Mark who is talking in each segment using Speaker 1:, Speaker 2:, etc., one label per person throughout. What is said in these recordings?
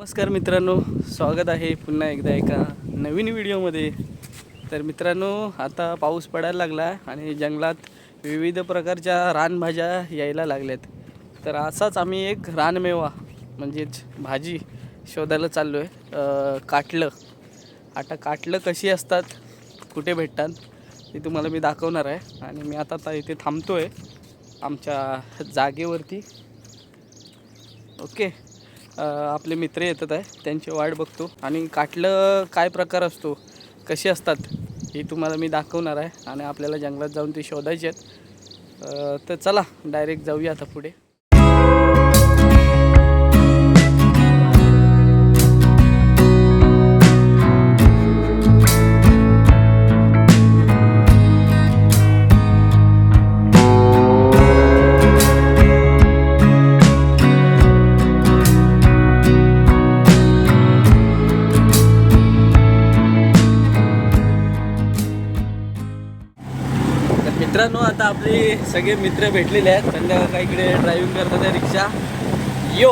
Speaker 1: नमस्कार मित्रांनो, स्वागत आहे पुन्हा एकदा एका नवीन व्हिडिओमध्ये. तर मित्रांनो, आता पाऊस पडायला लागला आहे आणि जंगलात विविध प्रकारच्या रानभाज्या यायला लागल्यात. तर असाच आम्ही एक रानमेवा म्हणजेच भाजी शोधायला चाललो आहे. काटलं. आता काटलं कशी असतात, कुठे भेटतात ते तुम्हाला मी दाखवणार आहे. आणि मी आता इथे थांबतो आहे आमच्या जागेवरती. ओके. आपले मित्र येतात आहे, त्यांची वाट बघतो आणि काटलं काय प्रकार असतो, कसे असतात हे तुम्हाला मी दाखवणार आहे. आणि आपल्याला जंगलात जाऊन ते शोधायचे आहेत. तर चला डायरेक्ट जाऊया आता पुढे. मित्रांनो, आता आपले सगळे मित्र भेटलेले आहेत. संध्याकाळ इकडे ड्रायव्हिंग करतात आहे रिक्षा. यो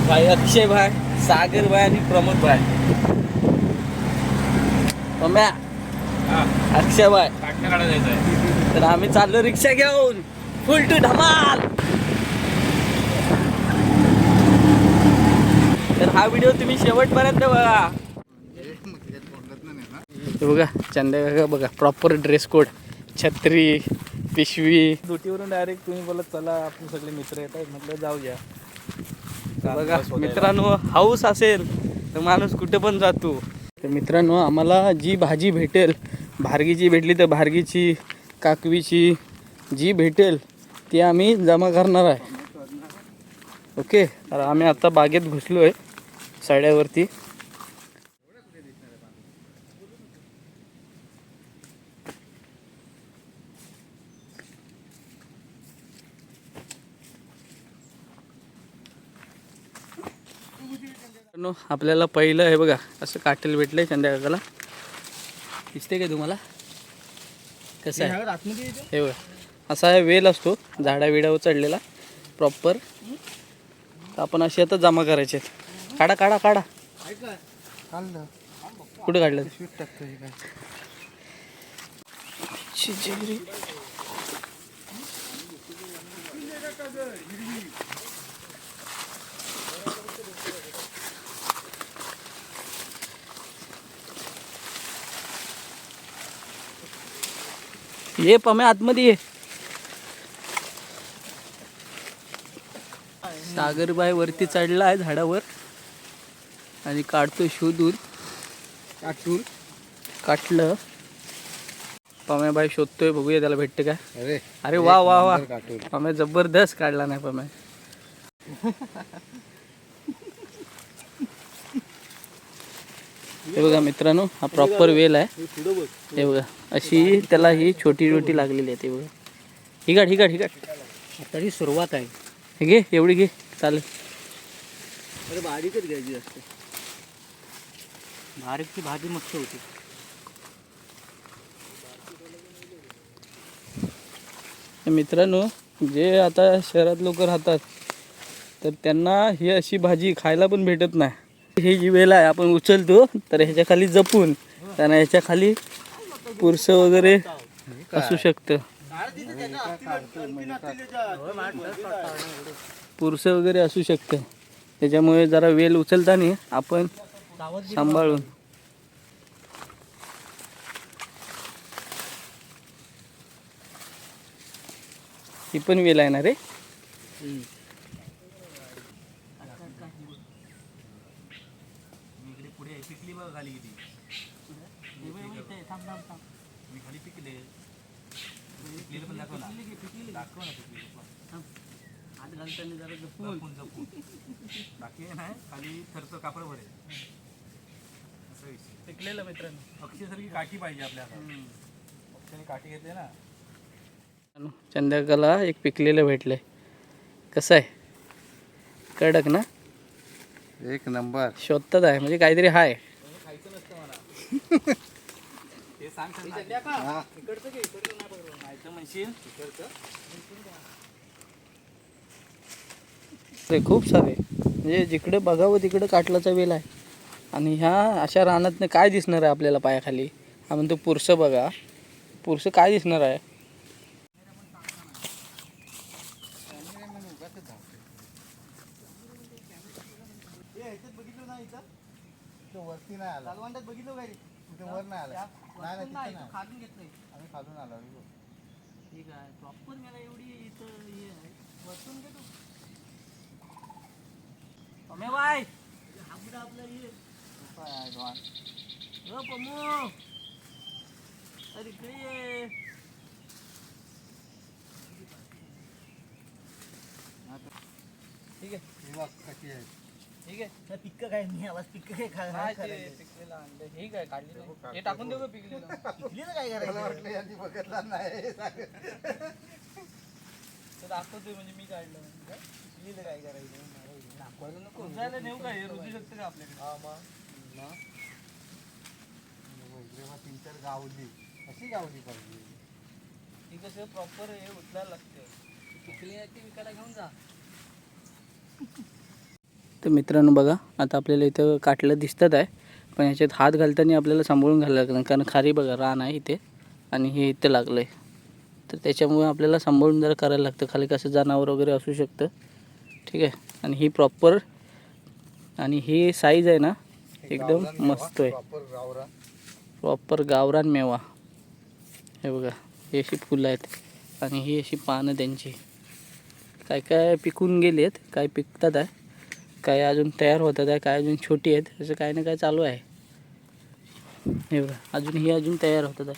Speaker 1: भाई, अक्षय भाई, सागर भाई आणि प्रमोद भाई. पम्या, अक्षय भाई, तर आम्ही चाललो रिक्षा घेऊन फुल टू धमाल. तर हा व्हिडिओ तुम्ही शेवटपर्यंत बघा. बघा चंद्या बघा, प्रॉपर ड्रेस कोड, छत्री, पिशवी. दुटीवरून डायरेक्ट तुम्ही बोलत चला आपण सगळे मित्र येत आहेत, म्हटलं जाऊया. बघा मित्रांनो, हाऊस असेल तर माणूस कुठे पण जातो. तर मित्रांनो, आम्हाला जी भाजी भेटेल, भारगीची भेटली तर भारगीची, काकवीची जी भेटेल ती आम्ही जमा करणार आहे. ओके. तर आम्ही आता बागेत घुसलो आहे साड्यावरती. आपल्याला पहिलं हे बघा, असं काटेल भेटलंय संध्याकाळला. दिसते काय तुम्हाला कसं आहे? हे बघा, असा वेल असतो झाडा विडावर चढलेला प्रॉपर. आपण अशी आता जमा करायचे. काढा काढा काढा. कुठे काढलं? ये पमे आतमध्ये ये. सागरबाई वरती चढला आहे झाडावर आणि काढतोय शोधून. काटलं. पम्याबाई शोधतोय, बघूया त्याला भेटते काय. अरे वा वा वा, पम्या जबरदस्त काढला नाही पम्या. हे बघा मित्रांनो, हा प्रॉपर वेल आहे. हे बघा, अशी त्याला ही छोटी छोटी लागलेली आहे. ते बघा, हिगाट हिगाट हिगाट. तरी सुरुवात आहे. हे घे, एवढी घे, चालेल. अरे बारीकच घ्यायची असते, बारीकची भाजी मस्त होती. मित्रांनो, जे आता शहरात लोक राहतात तर त्यांना ही अशी भाजी खायला पण भेटत नाही. ही जी वेल आहे आपण उचलतो तर ह्याच्या खाली जपून, त्यांना ह्याच्या खाली पुरसं वगैरे असू शकतं. पुरसं वगैरे असू शकतं. त्याच्यामुळे जरा वेल उचलताना आपण सांभाळून. ही पण वेल आहे ना रे. पिकली बघ खाली किती. खाली पिकले. पण दाखव ना, दाखव ना पिकली. हात घालताना जरा जपून जपून. बाकी नाही, खाली थरचं कापड भरेल असं विषय. पिकलेलं मित्रांनो, अक्षयसारखी काठी पाहिजे आपल्याला. अक्षयने काठी घेतली ना. चंद्रकला एक पिकलेलं भेटलंय. कसं आहे? कडक ना,
Speaker 2: एक नंबर.
Speaker 1: शोधतात आहे म्हणजे काहीतरी हाय. खायचं नसतं मला. ते सांग इकडचं की इकडचं नाही म्हणशील. अरे खूप सारे म्हणजे जिकडे बघावं तिकडे काटलाचा वेल आहे. आणि ह्या अशा रानातनं काय दिसणार आहे आपल्याला पायाखाली? हा म्हणतो पुरसं बघा, पुरसं काय दिसणार आहे?
Speaker 2: वरती नाही आला
Speaker 1: बघितलं काय
Speaker 2: तिथे वर नाही आला नाही तिथे नाही
Speaker 1: खाजून घेतलंय.
Speaker 2: आम्ही खालून आलो
Speaker 1: ठीक आहे प्रॉपर मला एवढी इथं हे आहे वरतून घे तू. पम्या बाय आपला आपला ये पमू अरे इकडे ये. ठीक आहे
Speaker 2: कशी आहे
Speaker 1: ठीक आहे.
Speaker 3: पिक्क काय मी आवाज पिक्क काय
Speaker 1: काय ते पिकलेलं आणलं हे काय काढले नाही. हे टाकून देऊ का पिकलेलं?
Speaker 3: पिकलेलं काय
Speaker 2: मला
Speaker 3: करायचं
Speaker 2: वाटलं यांनी बघितला नाही
Speaker 1: तर दाखवतोय म्हणजे मी काढलं म्हणजे काय?
Speaker 3: पिकलेलं काय करायचं दाखवायला नको
Speaker 1: रुजायला नेऊ का? हे रुजू शकते का आपल्याकडे?
Speaker 2: हा मग तीन चार गावली अशी गावली पाहिजे
Speaker 1: ती कसं प्रॉपर हे उचलायला लागते.
Speaker 3: पिकली ती विकायला घेऊन जा.
Speaker 1: तर मित्रांनो बघा आता आपल्याला इथं काटलं दिसतात आहे, पण ह्याच्यात हात घालताना आपल्याला सांभाळून घालायला लागणार, कारण खाली बघा रान आहे इथे आणि हे इथं लागलं आहे. तर त्याच्यामुळे आपल्याला सांभाळून जरा करायला लागतं. खाली कसं जनावर वगैरे असू शकतं. ठीक आहे. आणि ही प्रॉपर आणि ही साईज आहे ना एकदम मस्त आहे. प्रॉपर गावरान मेवा. हे बघा ही अशी फुलं आहेत आणि ही अशी पानं त्यांची. काय काय पिकून गेली आहेत, काय पिकतात आहे, काय अजून तयार होतात आहे, काय अजून छोटी आहेत. असं काय ना काय चालू आहे. हे बघा अजून ही अजून तयार होतात आहे.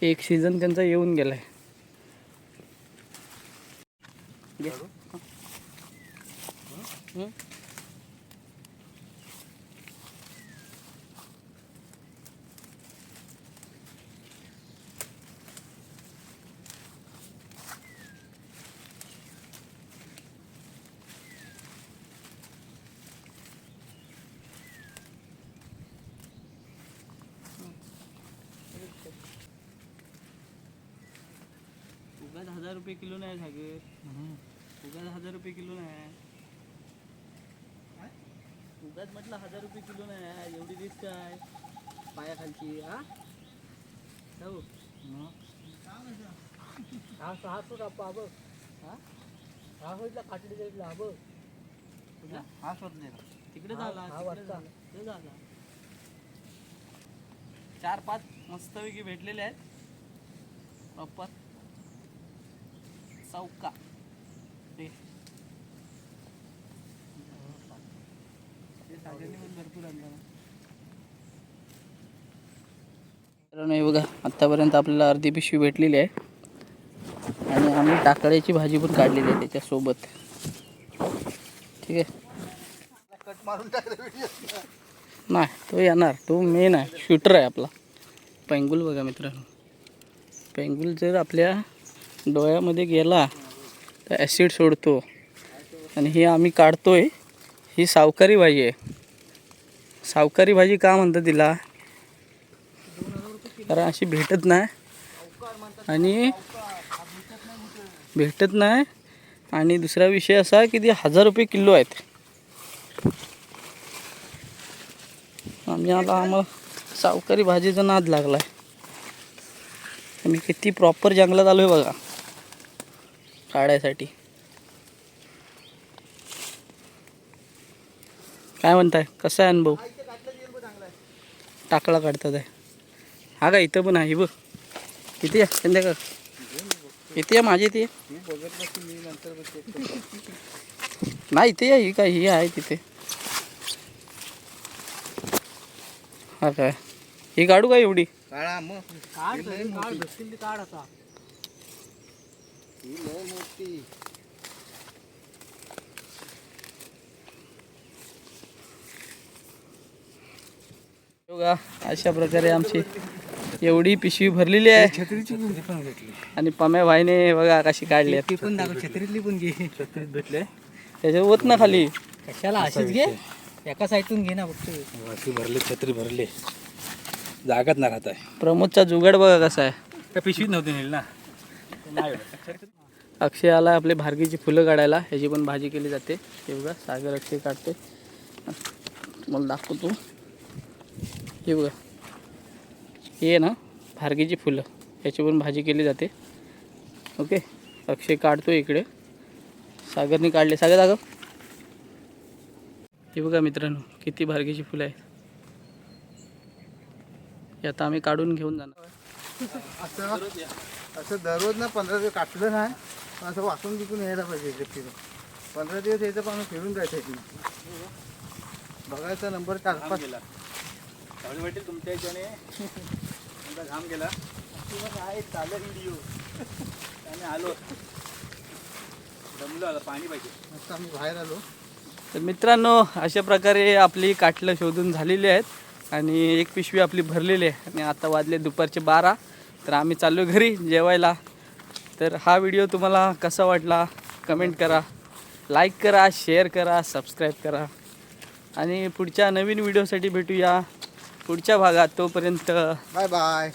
Speaker 1: एक सीझन त्यांचा येऊन गेला आहे. उगाच 1000 रुपये किलो नाही सागर. उगाच 1000 रुपये किलो नाही. उगाच म्हटलं 1000 रुपये किलो नाही. एवढी रिस्क आहे पायाखालची. हा
Speaker 3: हा तो टापा बघ हा होईला काटडी जाईल हा बघ
Speaker 2: हा शोधले
Speaker 1: तिकडे झाला
Speaker 3: हा
Speaker 1: तिकडे
Speaker 3: वरचा.
Speaker 1: झाला. ते झाला 4-5 मस्तपैकी भेटलेले आहेत प्रॉपर चौका. ते सागरने पण भरपूर आणलं ना. हे बघा आत्तापर्यंत आपल्याला अर्धी पिशवी भेटलेली आहे आणि आम्ही टाकळ्याची भाजी पण काढलेली आहे त्याच्यासोबत. ठीक आहे.
Speaker 2: कट मारून टाकलं व्हिडिओ
Speaker 1: नाही तो येणार, तो मेन आहे, शूटर आहे आपला. पेंगुल बघा मित्रांनो, पेंगुल जर आपल्या डोळ्यामध्ये गेला तर ॲसिड सोडतो. आणि ही आम्ही काढतोय ही सावकारी भाजी आहे. सावकारी भाजी का म्हणतात तिला? कारण अशी भेटत नाही आणि भेटत नाही. आणि दुसरा विषय असा की ती 1000 रुपये किलो आहेत. आम्हाला सावकारी भाजीचा नाद लागला आहे. आम्ही किती प्रॉपर जंगलात आलो आहे बघा काढायसाठी. काय म्हणताय, कसा आहे अनुभव? टाकळा काढतात आहे. हा का इथं पण आहे बघ. किती आहे संध्याकाळ? इथे आहे माझी इथे नाही इथे आहे. ही काय ही आहे तिथे. हा काय ही काढू का एवढी?
Speaker 2: काढा मग
Speaker 3: काढ भेटतील काढ आता.
Speaker 2: ही लय मोठी
Speaker 1: बघा अशा प्रकारे आमची एवढी पिशवी भरलेली आहे.
Speaker 3: छत्रीची पण भेटली
Speaker 1: आणि पम्या भाईने बघा कशी काढली
Speaker 3: ती पण दाखव. छत्रीतली पण घे.
Speaker 2: छत्रीत भेटले
Speaker 1: त्याच्यावर होत ना खाली.
Speaker 3: कशाला अशीच घे. एका साईडून घे ना फक्त.
Speaker 2: वाटी भरले छत्री भरले जागाच ना राहत आहे.
Speaker 1: प्रमोदचा जुगाड बघा कसा आहे.
Speaker 2: त्या पिशवीत नव्हती नेल ना
Speaker 1: अक्षय आला आपले भारगीची फुलं काढायला. ह्याची पण भाजी केली जाते. हे बघा सागर अक्षय काढते. मला दाखवतो. हे बघा हे आहे ना भारगीची फुलं, याची पण भाजी केली जाते. ओके अक्षय काढतो इकडे, सागरने काढले. सागर दाखव. हे बघा मित्रांनो किती भारगीची फुलं आहेत. हे आता आम्ही काढून घेऊन जाणार.
Speaker 3: असं दररोज ना 15 दिवस काटलं नाही पण असं वाचून विकून यायला पाहिजे इकडे फिरून. 15 दिवस यायचं पण फिरून जायचं इकडे. बघायचा नंबर 4-5
Speaker 2: गेला त्यावेळी वाटेल तुमच्या ह्याच्याने तुमचा घाम गेला.
Speaker 3: आहे चालेल व्हिडिओ.
Speaker 2: आम्ही आलो दमलो, आता पाणी पाहिजे.
Speaker 3: आता आम्ही बाहेर आलो.
Speaker 1: तर मित्रांनो अशा प्रकारे आपली काटलं शोधून झालेली आहेत आणि एक पिशवी आपली भरलेली आहे. आणि आता वाजले दुपारचे 12. तर आम्ही चाललो घरी जेवायला. तर हा व्हिडिओ तुम्हाला कसा वाटला कमेंट करा, लाईक करा, शेअर करा, सबस्क्राईब करा. आणि पुढच्या नवीन व्हिडिओसाठी भेटूया पुढच्या भागात. तोपर्यंत
Speaker 3: बाय बाय.